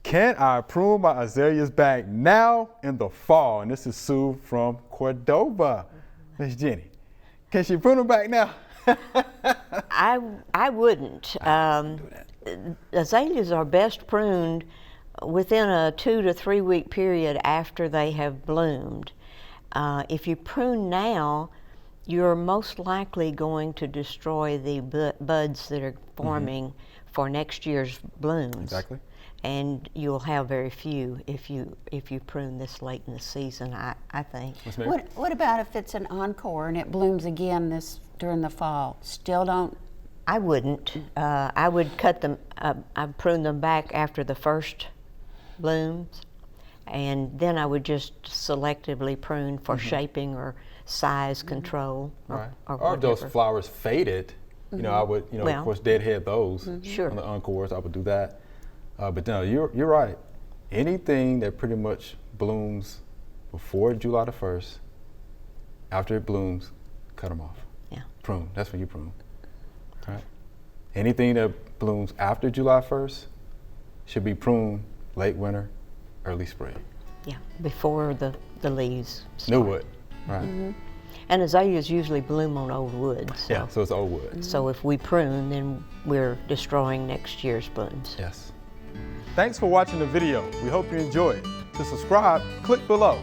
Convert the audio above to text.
Can I prune my azaleas back now in the fall? And this is Sue from Cordova. Miss Jenny, can she prune them back now? I wouldn't. Azaleas are best pruned within a 2 to 3 week period after they have bloomed. If you prune now, you're most likely going to destroy the buds that are forming for next year's blooms. Exactly. And you'll have very few if you prune this late in the season, I think. What about if it's an encore and it blooms again during the fall? Still don't? I wouldn't. I would cut them. I'd prune them back after the first blooms, and then I would just selectively prune for shaping or size control. Or if those flowers faded, you know, I would, of course, deadhead those. Sure. On the encores, I would do that. But no, you're right. Anything that pretty much blooms before July the 1st, after it blooms, cut them off. Yeah. Prune. That's when you prune. Right. Anything that blooms after July 1st should be pruned late winter, early spring. Yeah, before the leaves start. New wood. Right. And azaleas usually bloom on old wood. So. Yeah, so it's old wood. So if we prune, then we're destroying next year's blooms. Yes. Thanks for watching the video. We hope you enjoyed. To subscribe, click below.